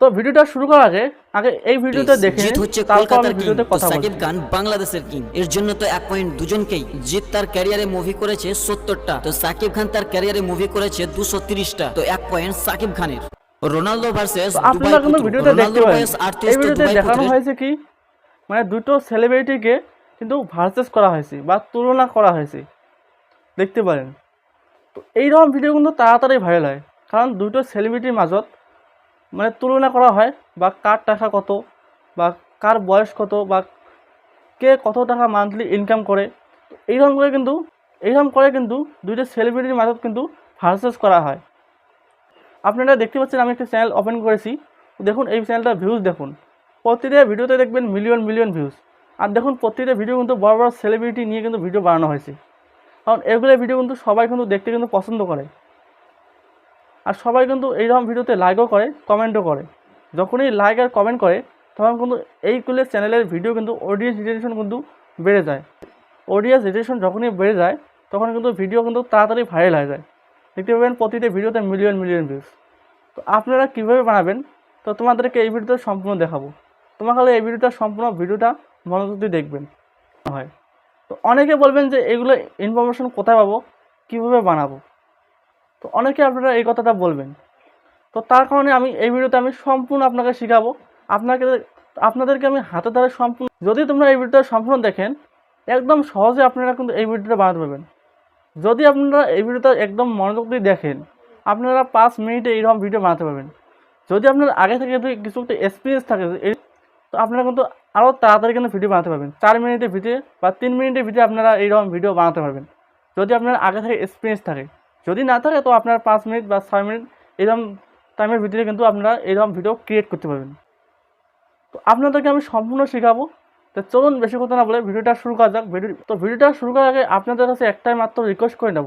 তো ভিডিওটা শুরু করার আগে আগে এই ভিডিওটা দেখে জিত নিন, হচ্ছে তারপর আমি কলকাতার কিং, ভিডিওতে তো কথা বলবো। সাকিব খান বাংলাদেশের কিং। এর জন্য তো 1 পয়েন্ট দুজনকেই। জিত তার ক্যারিয়ারে মুভি করেছে 70টা, তো সাকিব খান তার ক্যারিয়ারে মুভি করেছে 230টা, তো 1 পয়েন্ট সাকিব খানের। রোনালদো ভার্সেস তো দুবাই আপনারা কিন্তু পুত্র। ভিডিওতে দেখতে রোনালদোর পারেন বয়স এই 38, তো ভিডিওতে দুবাই দেখানো পুত্রের হয়েছে কি, মানে দুটো সেলিব্রিটিকে কিন্তু ভার্সেস করা হয়েছে বা তুলনা করা হয়েছে, দেখতে পারেন। তো এইরকম ভিডিও কিন্তু তাড়াতাড়ি ভাইরাল হয়, কারণ দুটো সেলিব্রিটির মাঝত মানে তুলনা করা হয়, বা কার টাকা কত, বা কার বয়স কত, বা কে কত টাকা মান্থলি ইনকাম করে। তো এইরকম করে কিন্তু দুইটা সেলিব্রিটির মাঝত কিন্তু ভার্সেস করা হয়। আপনারা দেখতে পাচ্ছেন আমি একটা চ্যানেল ওপেন করেছি, দেখুন এই চ্যানেলটার ভিউজ দেখুন, প্রতিটা ভিডিওতে দেখবেন মিলিয়ন মিলিয়ন ভিউজ। আর দেখুন প্রতিটা ভিডিও কিন্তু বড় বড় সেলিব্রিটি নিয়ে কিন্তু ভিডিও বানানো হয়েছে, কারণ এগুলো ভিডিও কিন্তু সবাই কিন্তু দেখতে কিন্তু পছন্দ করে। আর সবাই কিন্তু এইরকম ভিডিওতে লাইকও করে, কমেন্টও করে। যখনই লাইক আর কমেন্ট করে তখন কিন্তু এইগুলো চ্যানেলের ভিডিও কিন্তু অডিয়েন্স রিটেনশন কিন্তু বেড়ে যায়। অডিয়েন্স রিটেনশন যখনই বেড়ে যায় তখন কিন্তু ভিডিও কিন্তু তাড়াতাড়ি ভাইরাল হয়ে যায়। দেখতে পাবেন প্রতিটা ভিডিওতে মিলিয়ন মিলিয়ন ভিউজ। তো আপনারা কীভাবে বানাবেন, তো তোমাদেরকে এই ভিডিওটা সম্পূর্ণ দেখাবো। তোমার খালি এই ভিডিওটা মনোযোগ দিয়ে দেখবেন হয়। তো অনেকে বলবেন যে এগুলো ইনফরমেশন কোথায় পাবো, কীভাবে বানাবো। তো অনেকে আপনারা এই কথাটা বলবেন। তো তার কারণে আমি এই ভিডিওতে আমি সম্পূর্ণ আপনাকে শেখাবো। আপনাকে আপনাদেরকে আমি হাতে ধরে সম্পূর্ণ, যদি তোমরা এই ভিডিওটা সম্পূর্ণ দেখেন একদম সহজে আপনারা কিন্তু এই ভিডিওটা বানাতে পারবেন। যদি আপনারা এই ভিডিওটা একদম মনোযোগ দিয়ে দেখেন আপনারা 5 মিনিটে এইরকম ভিডিও বানাতে পারবেন। যদি আপনার আগে থেকে যদি কিছু একটা এক্সপিরিয়েন্স থাকে তো আপনারা কিন্তু আরও তাড়াতাড়ি কিন্তু ভিডিও বানাতে পারবেন। 4 মিনিটের ভিডিও বা 3 মিনিটের ভিডিও আপনারা এইরকম ভিডিও বানাতে পারবেন, যদি আপনার আগে থেকে এক্সপিরিয়েন্স থাকে। যদি না থাকে তো আপনার 5 মিনিট বা 6 মিনিট এরকম টাইমের ভিতরে কিন্তু আপনারা এইরকম ভিডিও ক্রিয়েট করতে পারবেন। তো আপনাদেরকে আমি সম্পূর্ণ শেখাবো। তো চলুন বেশি কথা না বলে ভিডিওটা শুরু করা যাক। ভিডিওটা শুরু করার আগে আপনাদের কাছে একটাই মাত্র রিকোয়েস্ট করে নেব,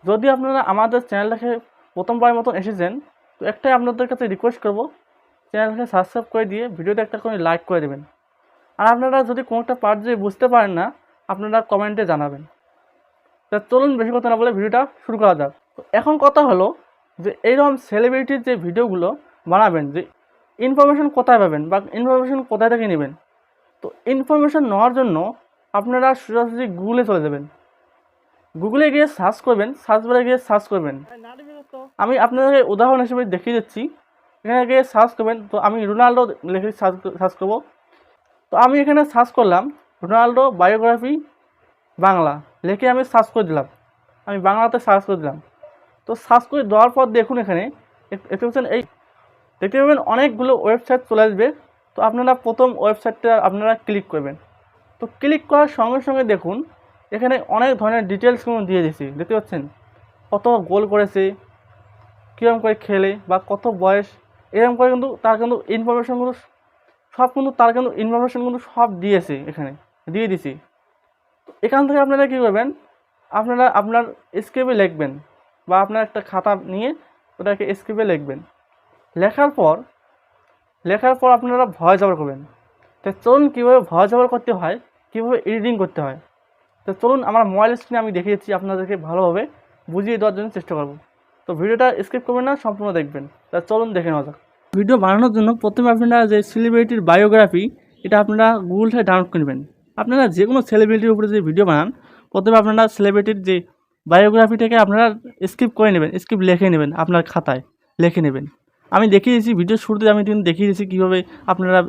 যদি আপনারা আমাদের চ্যানেলটাকে প্রথমবারের মতন এসেছেন তো একটাই আপনাদের কাছে রিকোয়েস্ট করব, চ্যানেলটাকে সাবস্ক্রাইব করে দিয়ে ভিডিওতে একটা করে লাইক করে দেবেন। আর আপনারা যদি কোনো একটা পার্ট যদি বুঝতে পারেন না আপনারা কমেন্টে জানাবেন। তা চলুন বেশি কথা না বলে ভিডিওটা শুরু করা যাক। তো এখন কথা হলো যে এইরকম সেলিব্রিটির যে ভিডিওগুলো বানাবেন, যে ইনফরমেশন কোথায় পাবেন বা ইনফরমেশন কোথায় থেকে নেবেন। তো ইনফরমেশন নেওয়ার জন্য আপনারা সোজাসুজি গুগলে চলে যাবেন। গুগলে গিয়ে সার্চ করবেন, সার্চ বারে গিয়ে সার্চ করবেন। আমি আপনাদেরকে উদাহরণ হিসেবে দেখিয়ে দিচ্ছি। এখানে গিয়ে সার্চ করবেন, তো আমি রোনাল্ডো লিখে সার্চ করব। তো আমি এখানে সার্চ করলাম রোনাল্ডো বায়োগ্রাফি বাংলা, লিখে আমি সার্চ করে দিলাম। আমি বাংলাতে সার্চ করে দিলাম। তো সার্চ করে দেওয়ার পর দেখুন এখানে দেখতে পাচ্ছেন, এই দেখতে পাবেন অনেকগুলো ওয়েবসাইট চলে আসবে। তো আপনারা প্রথম ওয়েবসাইটটা আপনারা ক্লিক করবেন। তো ক্লিক করার সঙ্গে সঙ্গে দেখুন এখানে অনেক ধরনের ডিটেলসগুলো দিয়ে দিয়েছি। দেখতে পাচ্ছেন কত গোল করেছে, কীরকম করে খেলে, বা কত বয়স, এরকম করে কিন্তু তার কিন্তু ইনফরমেশনগুলো সব কিন্তু তার কিন্তু ইনফরমেশনগুলো সব দিয়েছে, এখানে দিয়ে দিছি। তো এখান থেকে আপনারা কী করবেন, আপনারা আপনার স্ক্রিপ্টে লিখবেন, বা আপনার একটা খাতা নিয়ে ওটাকে স্ক্রিপ্টে লিখবেন। লেখার পর আপনারা ভয়েস ওভার করবেন। তো চলুন কীভাবে ভয়েস ওভার করতে হয়, কীভাবে এডিটিং করতে হয়। তো চলুন আমার মোবাইল স্ক্রিনে আমি দেখিয়ে দিচ্ছি, আপনাদেরকে ভালোভাবে বুঝিয়ে দেওয়ার জন্য চেষ্টা করব। তো ভিডিওটা স্কিপ করবেন না, সম্পূর্ণ দেখবেন। তা চলুন দেখে নেওয়া যাক। ভিডিও বানানোর জন্য প্রথমে আপনারা যে সেলিব্রিটির বায়োগ্রাফি, এটা আপনারা গুগল থেকে ডাউনলোড করে নেবেন। আপনারা যে কোনো সেলিব্রিটির উপরে যদি ভিডিও বানান প্রথমে আপনারা সেলিব্রিটির যে বায়োগ্রাফিটাকে আপনারা স্কিপ করে নেবেন, স্কিপ লিখে নেবেন, আপনার খাতায় লিখে নেবেন। আমি দেখিয়ে দিয়েছি ভিডিও শুরুতে, আমি কিন্তু দেখিয়ে দিয়েছি কীভাবে আপনারা।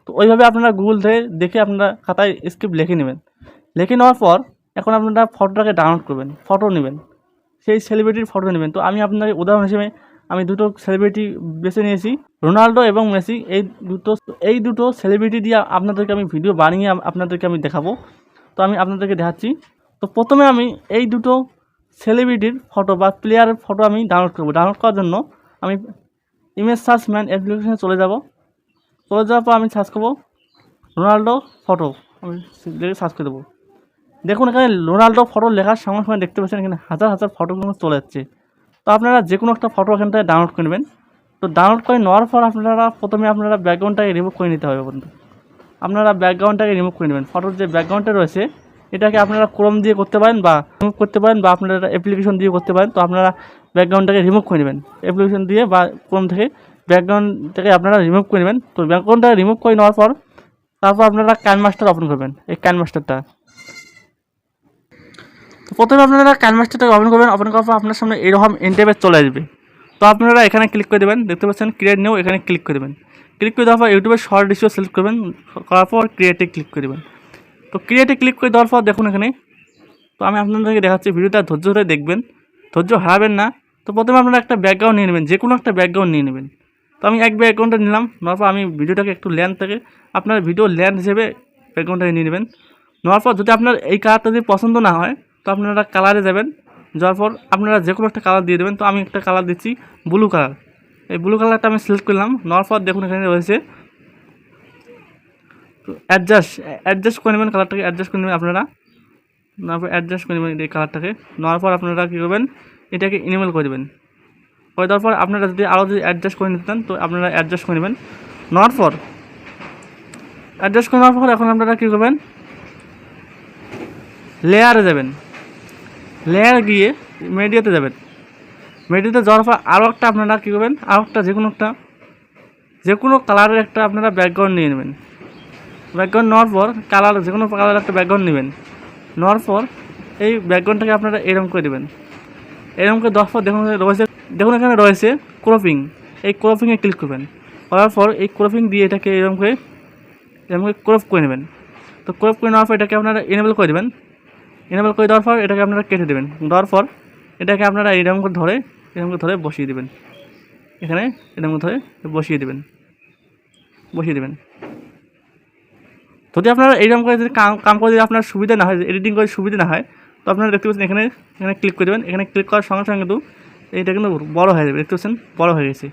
তো ওইভাবে আপনারা গুগল থেকে দেখে আপনারা খাতায় স্কিপ লিখে নেবেন। লিখে নেওয়ার পর এখন আপনারা ফটোটাকে ডাউনলোড করবেন, ফটো নেবেন, সেই সেলিব্রিটির ফটো নেবেন। তো আমি আপনাকে উদাহরণ হিসেবে আমি দুটো সেলিব্রিটি বেছে নিয়েছি, রোনাল্ডো এবং মেসি। এই দুটো সেলিব্রিটি দিয়ে আপনাদেরকে আমি ভিডিও বানিয়ে আপনাদেরকে আমি দেখাবো। তো আমি আপনাদেরকে দেখাচ্ছি। তো প্রথমে আমি এই দুটো সেলিব্রিটির ফটো বা প্লেয়ারের ফটো আমি ডাউনলোড করব। ডাউনলোড করার জন্য আমি ইমেজ সার্চ ম্যান অ্যাপ্লিকেশনে চলে যাওয়ার পর আমি সার্চ করব রোনাল্ডো ফটো, আমি সার্চ করে দেবো। দেখুন এখানে রোনাল্ডো ফটো লেখার সঙ্গে সঙ্গে দেখতে পাচ্ছেন এখানে হাজার হাজার ফটোগুলো চলে যাচ্ছে। তো আপনারা যে কোনো একটা ফটো এখান থেকে ডাউনলোড করে নেবেন। তো ডাউনলোড করে নেওয়ার পর প্রথমে আপনারা ব্যাকগ্রাউন্ডটাকে রিমুভ করে নিতে হবে বন্ধু। আপনারা ব্যাকগ্রাউন্ডটাকে রিমুভ করে নেবেন। ফটোর যে ব্যাকগ্রাউন্ডটা রয়েছে এটাকে আপনারা ক্রোম দিয়ে করতে পারেন, বা রিমুভ করতে পারেন, বা আপনারা অ্যাপ্লিকেশন দিয়ে করতে পারেন। তো আপনারা ব্যাকগ্রাউন্ডটাকে রিমুভ করে নেবেন অ্যাপ্লিকেশন দিয়ে বা ক্রোম থেকে ব্যাকগ্রাউন্ডটাকে আপনারা রিমুভ করে নেবেন। তো ব্যাকগ্রাউন্ডটা রিমুভ করে নেওয়ার পর তারপর আপনারা কাইন মাস্টার ওপেন করবেন, এই কাইন মাস্টারটা। তো প্রথমে আপনারা কাইন মাস্টারটাকে ওপেন করবেন, ওপেন করার পর আপনার সামনে এরকম ইন্টারফেস চলে আসবে। তো আপনারা এখানে ক্লিক করে দেবেন, দেখতে পাচ্ছেন ক্রিয়েট নিউ, এখানে ক্লিক করে দেবেন। ক্লিক করে দেওয়ার পর ইউটিউবের শর্ট রেশিও সিলেক্ট করবেন, করার পর ক্রিয়েটে ক্লিক করে দেবেন। তো ক্রিয়েটে ক্লিক করে দেওয়ার পর দেখুন এখানে, তো আমি আপনাদেরকে দেখাচ্ছি, ভিডিওটা ধৈর্য ধরে দেখবেন, ধৈর্য হারাবেন না। তো প্রথমে আপনারা একটা ব্যাকগ্রাউন্ড নিয়ে নেবেন, যে কোনো একটা ব্যাকগ্রাউন্ড নিয়ে নেবেন। তো আমি এক ব্যাকগ্রাউন্ডটা নিলাম, নেওয়ার পর আমি ভিডিওটাকে একটু লেন্থ থেকে আপনার ভিডিও লেন্থ হিসেবে ব্যাকগ্রাউন্ডটাকে নিয়ে নেবেন। নেওয়ার পর যদি আপনার এই কালারটা যদি পছন্দ না হয় তো আপনারা কালারে যাবেন, যাওয়ার পর আপনারা যে কোনো একটা কালার দিয়ে দেবেন। তো আমি একটা কালার দিচ্ছি ব্লু কালার, এই ব্লু কালারটা আমি সিলেক্ট করলাম। নেওয়ার পর দেখুন এখানে রয়েছে তো অ্যাডজাস্ট করে নেবেন, কালারটাকে অ্যাডজাস্ট করে নেবেন আপনারা। তারপর অ্যাডজাস্ট করে নেবেন এই কালারটাকে। নেওয়ার পর আপনারা কী করবেন, এটাকে ইনেবল করে দেবেন। করে দেওয়ার পর আপনারা যদি আরও যদি অ্যাডজাস্ট করে নিতে চান তো আপনারা অ্যাডজাস্ট করে নেবেন। নেওয়ার পর অ্যাডজাস্ট করে নেওয়ার পর এখন আপনারা কী করবেন, লেয়ারে যাবেন, লেয়ার গিয়ে মিডিয়াতে যাবেন। মিডিয়াতে যাওয়ার পর আরও একটা আপনারা কী করবেন, আরও একটা যে কোনো কালারের একটা আপনারা ব্যাকগ্রাউন্ড নিয়ে নেবেন। ব্যাকগ্রাউন্ড নেওয়ার পর কালার যে কোনো কালারের একটা ব্যাকগ্রাউন্ড নেবেন। নেওয়ার পর এই ব্যাকগ্রাউন্ডটাকে আপনারা এরকম করে দেবেন। এরকম করে দেওয়ার পর দেখুন এখানে রয়েছে ক্রপিং, এই ক্রপিংয়ে ক্লিক করবেন। করার পর এই ক্রপিং দিয়ে এটাকে এরকম করে ক্রপ করে নেবেন। তো ক্রপ করে নেওয়ার পর এটাকে আপনারা এনেবল করে দেবেন। এনেবল করে দেওয়ার পর এটাকে আপনারা কেটে দেবেন। দেওয়ার পর এটাকে আপনারা এরকম করে ধরে বসিয়ে দেবেন। এখানে এরকম ধরে বসিয়ে দেবেন। যদি আপনারা এইরকম করে যদি কাম করে যদি আপনার সুবিধা না হয়, এডিটিং করে সুবিধা না হয়, তো আপনারা দেখতে পাচ্ছেন এখানে ক্লিক করে দেবেন। এখানে ক্লিক করার সঙ্গে সঙ্গে কিন্তু এইটা কিন্তু বড় হয়ে যাবে, দেখতে পাচ্ছেন বড় হয়ে গেছে।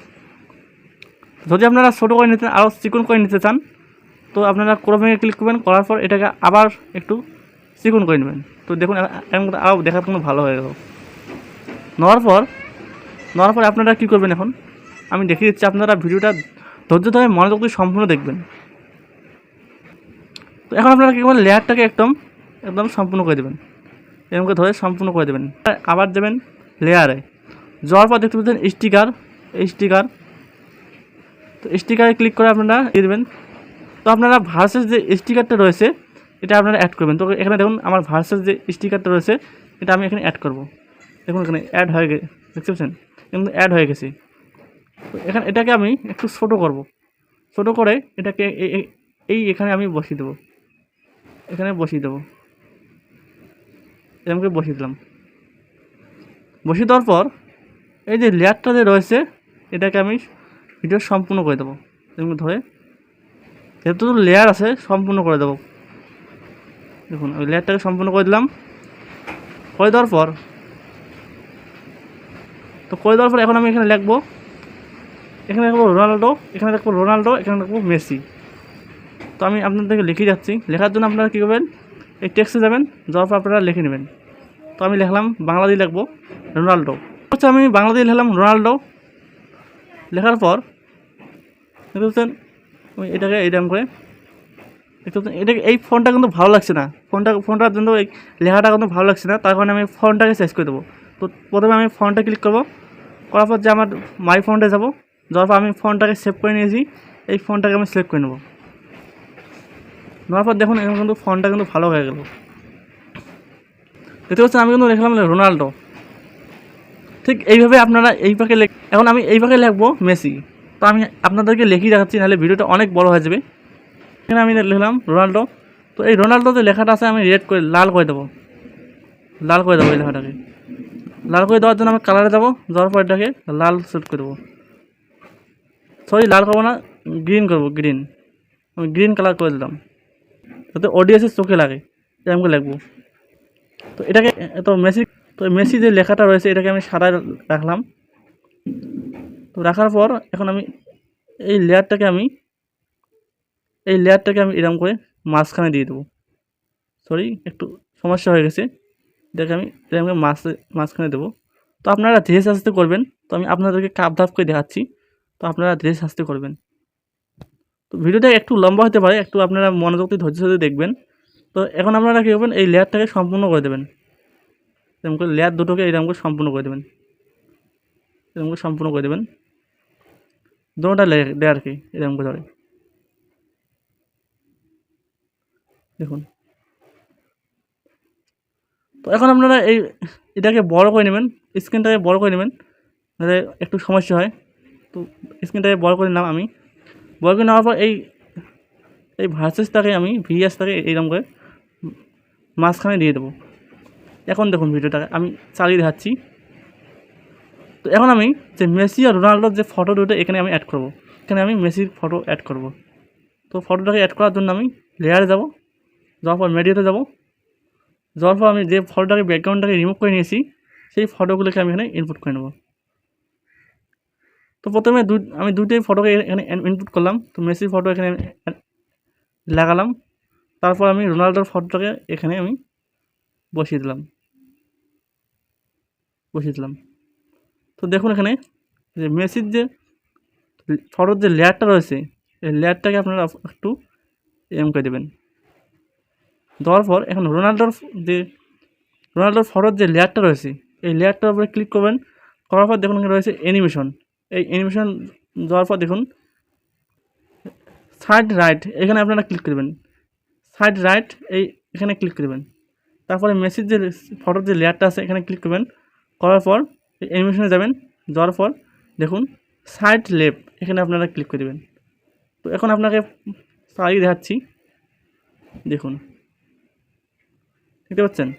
যদি আপনারা ছোটো করে নিতে আরও চিকন করে নিতে চান তো আপনারা ক্রমিংয়ে ক্লিক করবেন, করার পর এটাকে আবার একটু চিকন করে নেবেন। তো দেখুন আরও দেখার কিন্তু ভালো হয়ে গেল। নেওয়ার পর আপনারা কী করবেন, এখন আমি দেখিয়ে দিচ্ছি, আপনারা ভিডিওটা ধৈর্য ধরে মনোযোগ দিয়ে সম্পূর্ণ দেখবেন। তো এখন আপনারা কী করবেন, লেয়ারটাকে একদম সম্পূর্ণ করে দেবেন, এরকম করে ধরে সম্পূর্ণ করে দেবেন। আবার দেবেন লেয়ারে, যাওয়ার পর দেখতে পাচ্ছেন স্টিকার। তো স্টিকারে ক্লিক করে আপনারা দিয়ে দেবেন। তো আপনারা ভার্সেস যে স্টিকারটা রয়েছে এটা আপনারা অ্যাড করবেন। তো এখানে দেখুন আমার ভার্সেস যে স্টিকারটা রয়েছে এটা আমি এখানে অ্যাড করব। দেখুন এখানে অ্যাড হয়ে গেছে, দেখতে পাচ্ছেন কিন্তু অ্যাড হয়ে গেছে। তো এটাকে আমি একটু ছোটো করব, ছোটো করে এটাকে এখানে আমি বসিয়ে দেবো, এরকম করে বসিয়ে দিলাম। বসিয়ে দেওয়ার পর এই যে লেয়ারটা যে রয়েছে এটাকে আমি ভিডিও সম্পূর্ণ করে দেবো, এরকম ধরে যেহেতু লেয়ার আছে সম্পূর্ণ করে দেবো। দেখুন ওই লেয়ারটাকে সম্পূর্ণ করে দিলাম। করে দেওয়ার পর এখন আমি এখানে লিখবো, রোনাল্ডো, এখানে লিখবো মেসি। তো আমি আপনাদেরকে লিখে যাচ্ছি, লেখার জন্য আপনারা কী করবেন, এই টেক্সটে যাবেন, যাওয়ার পর আপনারা লিখে নেবেন। তো আমি লিখলাম বাংলা দিয়ে লিখবো রোনাল্ডো। আচ্ছা আমি বাংলা দিয়ে লিখলাম রোনাল্ডো। লেখার পর দেখতে পাচ্ছেন এটাকে এইরকম করে দেখতে পাচ্ছেন, এটাকে এই ফোনটা কিন্তু ভালো লাগছে না, ফোনটার জন্য এই লেখাটা কিন্তু ভালো লাগছে না, তার কারণে আমি ফোনটাকে চেঞ্জ করে দেবো। তো প্রথমে আমি ফোনটা ক্লিক করবো, করার পর যে আমার মাই ফোনটা যাবো, যাওয়ার পর আমি ফোনটাকে সেভ করে নিয়েছি, এই ফোনটাকে আমি সিলেক্ট করে নেবো। নেওয়ার পর দেখুন এখন কিন্তু ফোনটা কিন্তু ভালো হয়ে গেল, দেখতে পাচ্ছেন আমি কিন্তু লিখলাম রোনাল্ডো। ঠিক এইভাবে আপনারা এখন আমি এই পাখে লিখবো মেসি। তো আমি আপনাদেরকে লিখিয়ে দেখাচ্ছি, নাহলে ভিডিওটা অনেক বড় হয়ে যাবে। এখানে আমি লিখলাম রোনাল্ডো। তো এই রোনাল্ডো যে লেখাটা আছে আমি লাল করে দেবো এই লেখাটাকে। লাল করে দেওয়ার জন্য আমি কালারে যাবো, যাওয়ার পর এটাকে লাল সেট করে দেবো। লাল করবো না, গ্রিন করবো, আমি গ্রিন কালার করে দিলাম যাতে অডিয়েন্সের চোখে লাগে, এরকম করে লিখবো। তো এটাকে মেসি যে লেখাটা রয়েছে এটাকে আমি সাদায় রাখলাম। তো রাখার পর এখন আমি এই লেয়ারটাকে আমি এরকম করে মাঝখানে দিয়ে দেবো। একটু সমস্যা হয়ে গেছে, এটাকে আমি এরকম করে মাঝখানে দেবো। তো আপনারা ধীরে আস্তে করবেন, তো আমি আপনাদেরকে কাপ ধাপ করে দেখাচ্ছি, তো আপনারা ধীরে আস্তে করবেন। তো ভিডিওটা একটু লম্বা হতে পারে, একটু আপনারা মনোযোগ দিয়ে ধৈর্য দেখবেন। তো এখন আপনারা কী করবেন, এই লেয়ারটাকে সম্পূর্ণ করে দেবেন, এরকম করে লেয়ার দুটোকে এরকম করে সম্পূর্ণ করে দেবেন, দুটোটা লেয়ার কি এরকম করে ধরে দেখুন। তো এখন আপনারা এটাকে বড় করে নেবেন, স্ক্রিনটাকে বড় করে নেবেন, যাতে একটু সমস্যা হয়। তো স্ক্রিনটাকে বড় করে নিলাম আমি। বড় করে নেওয়ার পর এই ভার্সেসটাকে আমি ভিএসটাকে এইরকম করে মাঝখানে দিয়ে দেবো। এখন দেখুন ভিডিওটাকে আমি চালিয়ে দেখাচ্ছি। তো এখন আমি যে মেসি আর রোনাল্ডোর যে ফটো দুটো এখানে আমি অ্যাড করব। এখানে আমি মেসির ফটো অ্যাড করব। তো ফটোটাকে অ্যাড করার জন্য আমি লেয়ারে যাব, যাওয়ার পর মিডিয়াতে যাব, যাওয়ার পর আমি যে ফটোটাকে ব্যাকগ্রাউন্ডটাকে রিমুভ করে নিয়েছি সেই ফটোগুলোকে আমি এখানে ইনপুট করে নেব। তো প্রথমে আমি দুটোই ফটোকে এখানে ইনপুট করলাম। তো মেসির ফটো এখানে লাগালাম, তারপর আমি রোনাল্ডোর ফটোটাকে এখানে আমি বসিয়ে দিলাম। তো দেখুন এখানে যে মেসির যে ফটোর যে লেয়ারটা রয়েছে এই লেয়ারটাকে আপনারা একটু এম করে দেবেন। দেওয়ার পর এখন রোনাল্ডোর ফটোর যে লেয়ারটা রয়েছে এই লেয়ারটার উপরে ক্লিক করবেন। করার পর দেখুন এখানে রয়েছে অ্যানিমেশন। এই অ্যানিমেশন দেওয়ার পর দেখুন সাইড রাইট এখানে আপনারা ক্লিক করবেন। সাইড রাইট এখানে ক্লিক করবেন। তারপরে মেসির যে ফটোর যে লেয়ারটা আছে এখানে ক্লিক করবেন। করার পর অ্যানিমেশনে যাবেন, যাওয়ার পর দেখুন সাইড লেফট এখানে আপনারা ক্লিক করে দেবেন। তো এখন আপনাকে চালিয়ে দেখাচ্ছি, দেখুন দেখতে পাচ্ছেন।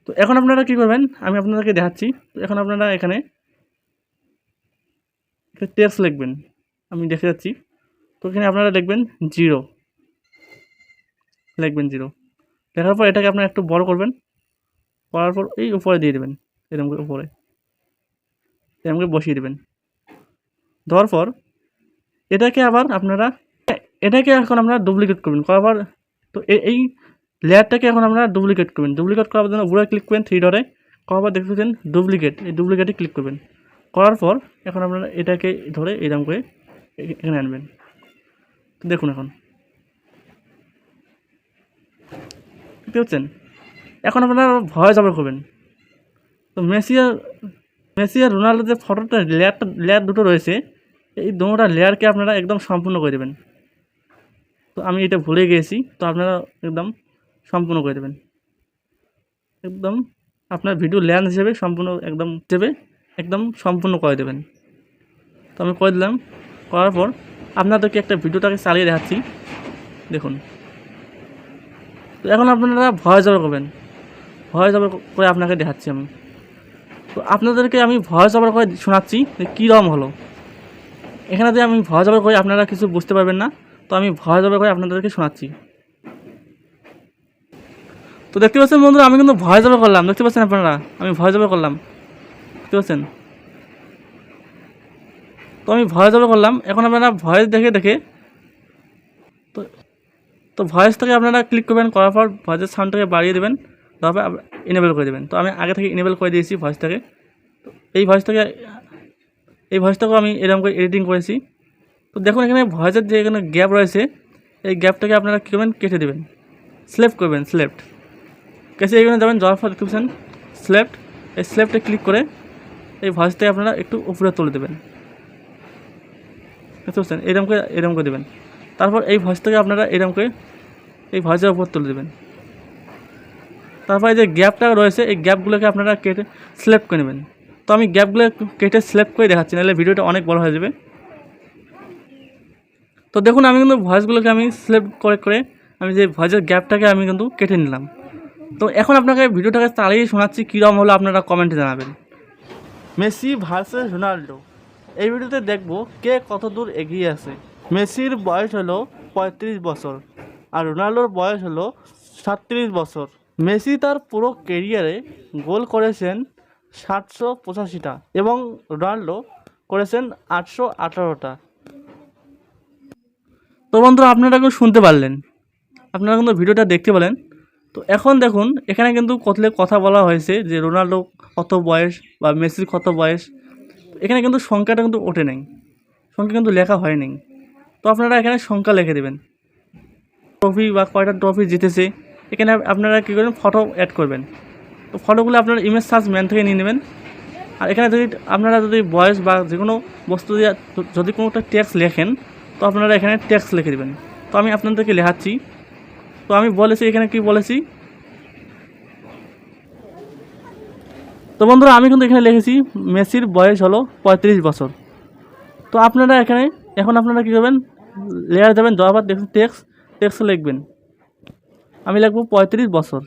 তো এখন আপনারা কী করবেন আমি আপনাদেরকে দেখাচ্ছি। তো এখন আপনারা এখানে টেক্সট লিখবেন, আমি দেখে যাচ্ছি। তো এখানে আপনারা লিখবেন 0, লেখার পর এটাকে আপনারা একটু বড় করবেন, করার পর এই উপরে দিয়ে দেবেন, এরকম করে উপরে এরকম করে বসিয়ে দেবেন। দেওয়ার পর এটাকে এখন আপনারা ডুপ্লিকেট করবেন। করার পর তো এই লেয়ারটাকে এখন আপনারা ডুপ্লিকেট করবেন। ডুপ্লিকেট করার জন্য উপরে ক্লিক করবেন 3 ডটে, করার পর দেখতেছেন ডুপ্লিকেট, এই ডুপ্লিকেটে ক্লিক করবেন। করার পর এখন আপনারা এটাকে ধরে এরকম করে এখানে আনবেন। তো দেখুন এখন দেখতে পাচ্ছেন। এখন আপনারা ভয়েস ওভার করবেন। তো মেসি আর রোনাল্ডোর যে ফটোটা লেয়ার দুটো রয়েছে এই দুটোটা লেয়ারকে আপনারা একদম সম্পূর্ণ করে দেবেন। তো আমি এটা ভুলে গিয়েছি, তো আপনারা একদম সম্পূর্ণ করে দেবেন। একদম আপনার ভিডিও লেন্থ হিসেবে একদম সম্পূর্ণ করে দেবেন। তো আমি করে দিলাম। করার পর আপনাদেরকে একটা ভিডিওটাকে চালিয়ে দেখাচ্ছি, দেখুন। তো এখন আপনারা ভয়েস ওভার করবেন। ভয়েস ওভার করে আপনাকে দেখাচ্ছি আমি। তো আপনাদেরকে আমি ভয়েস ওভার করে শোনাচ্ছি যে কীরকম হলো। এখানে যে আমি ভয়েস ওভার করে আপনারা কিছু বুঝতে পারবেন না, তো আমি ভয়েস ওভার করে আপনাদেরকে শোনাচ্ছি। তো দেখতে পাচ্ছেন বন্ধুরা আমি কিন্তু ভয়েস ওভার করলাম, দেখতে পাচ্ছেন আপনারা আমি ভয়েস ওভার করলাম, দেখতে পাচ্ছেন। তো আমি ভয়েস ওভার করলাম। এখন আপনারা ভয়েস দেখে তো ভয়েস থেকে আপনারা ক্লিক করবেন। করার পর ভয়েসের সাউন্ডটাকে বাড়িয়ে দেবেন, তারপরে ইনেবল করে দেবেন। তো আমি আগে থেকে ইনেবল করে দিয়েছি ভয়েসটাকে। তো এই ভয়েসটাকেও আমি এরকম করে এডিটিং করেছি। তো দেখুন এখানে ভয়েসের যে এখানে গ্যাপ রয়েছে এই গ্যাপটাকে আপনারা কী করবেন, কেটে দেবেন, স্লেপ্ট করবেন। কেসে এখানে যাবেন, যাওয়ার পর দেখতে পাচ্ছেন স্লেপ্ট, এই স্লেপ্টে ক্লিক করে এই ভয়েসটাকে আপনারা একটু উপরে তুলে দেবেন, দেখতে পাচ্ছেন এরকম করে দেবেন। তারপর এই ভয়েসটাকে আপনারা এরকম করে এই ভয়েসের উপর তুলে দেবেন। তারপর এই যে গ্যাপটা রয়েছে এই গ্যাপগুলোকে আপনারা কেটে সিলেক্ট করে নেবেন। তো আমি গ্যাপগুলো কেটে সিলেক্ট করে দেখাচ্ছি, নাহলে ভিডিওটা অনেক বড় হয়ে যাবে। তো দেখুন আমি কিন্তু ভয়েসগুলোকে আমি সিলেক্ট করে আমি যে ভয়েসের গ্যাপটাকে আমি কিন্তু কেটে নিলাম। তো এখন আপনাকে ভিডিওটাকে চালিয়ে শোনাচ্ছি কীরকম হলো, আপনারা কমেন্টে জানাবেন। মেসি ভার্সেস রোনাল্ডো, এই ভিডিওতে দেখব কে কত দূর এগিয়ে আছে। মেসির বয়স হলো 35 বছর আর রোনাল্ডোর বয়স হলো 37 বছর। মেসি তার পুরো ক্যারিয়ারে গোল করেছেন 785টা এবং রোনাল্ডো করেছেন 818টা। তো বন্ধুরা আপনারা কিন্তু শুনতে পারলেন, আপনারা কিন্তু ভিডিওটা দেখতে পেলেন। তো এখন দেখুন এখানে কিন্তু কথা বলা হয়েছে যে রোনাল্ডো কত বয়স বা মেসির কত বয়স, এখানে কিন্তু সংখ্যাটা কিন্তু ওঠে নাই, সংখ্যা কিন্তু লেখা হয় নাই। তো আপনারা এখানে সংখ্যা লিখে দেবেন, ট্রফি বা কয়টা ট্রফি জিতেছে। এখানে আপনারা কী করবেন, ফটো অ্যাড করবেন। তো ফটোগুলো আপনারা ইমেজ সার্চ ম্যান থেকে নিয়ে নেবেন, আর এখানে যদি আপনারা যদি ভয়েস বা যে কোনো বস্তু দিয়ে যদি কোনো একটা টেক্সট লেখেন, তো আপনারা এখানে টেক্সট লিখে দেবেন। তো আমি আপনাদেরকে লেখাচ্ছি। তো আমি বলেছি এখানে কি বলেছি। তো বন্ধুরা আমি কিন্তু এখানে লিখেছি মেসির বয়স হলো 35 বছর। তো আপনারা এখানে এখন আপনারা কী করবেন, লেয়ার যাবেন, যাওয়ার পর দেখুন টেক্সট লিখবেন। আমি লিখবো 35 বছর।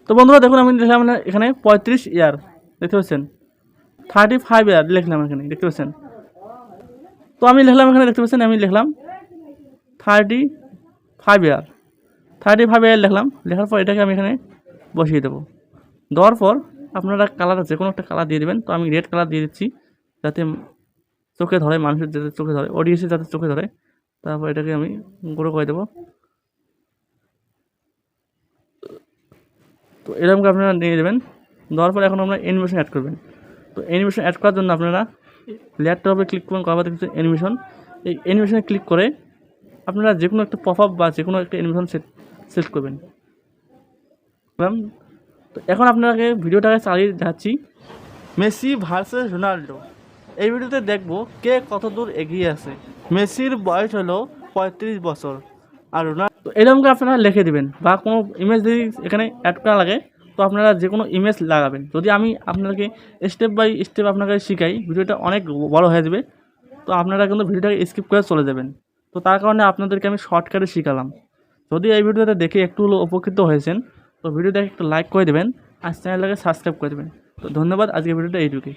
তো বন্ধুরা দেখুন আমি লিখলাম এখানে 35 ইয়ার, দেখতে পাচ্ছেন। 35 ইয়ার লিখলাম এখানে, দেখতে পাচ্ছেন। তো আমি লিখলাম এখানে, দেখতে পাচ্ছেন আমি লিখলাম 35 ইয়ার। 35 ইয়ার লিখলাম। লেখার পর এটাকে আমি এখানে বসিয়ে দেবো। দেওয়ার পর আপনারা কালার যে কোনো একটা কালার দিয়ে দেবেন। তো আমি রেড কালার দিয়ে দিচ্ছি, যাতে চোখে ধরে, মানুষের যাতে চোখে ধরে, অডিয়েন্সের যাতে চোখে ধরে। তারপর এটাকে আমি গুঁড়ো করে দেবো। তো এরকম করে আপনারা নিয়ে দেবেন। দেওয়ার পর এখন আমরা অ্যানিমেশন অ্যাড করবেন। তো অ্যানিমেশন অ্যাড করার জন্য আপনারা ল্যাপটপে ক্লিক করবেন, করার পর দেখছেন অ্যানিমেশন। এই অ্যানিমেশনে ক্লিক করে আপনারা যে কোনো একটা পপ আপ বা যে কোনো একটা অ্যানিমেশন সেট করবেন। তো এখন আপনাকে ভিডিওটাকে চালিয়ে যাচ্ছি। মেসি ভার্সেস রোনাল্ডো, এই ভিডিওতে দেখব কে কত দূর এগিয়ে আছে। মেসির বয়স হলো 35 বছর আর রোনাল্ডো। তো এরকম করে আপনারা লিখে দেবেন, বা কোনো ইমেজ যদি এখানে অ্যাড করা লাগে তো আপনারা যে কোনো ইমেজ লাগাবেন। যদি আমি আপনাদেরকে স্টেপ বাই স্টেপ আপনাকে শিখাই, ভিডিওটা অনেক বড় হয়ে যাবে। তো আপনারা কিন্তু ভিডিওটাকে স্কিপ করে চলে যাবেন। তো তার কারণে আপনাদেরকে আমি শর্টকাটে শিখালাম। যদি এই ভিডিওটা দেখে একটু হলেও উপকৃত হয়েছেন, তো ভিডিওটাকে একটু লাইক করে দেবেন আর চ্যানেলটাকে সাবস্ক্রাইব করে দেবেন। তো ধন্যবাদ, আজকে ভিডিওটা এইটুকুই।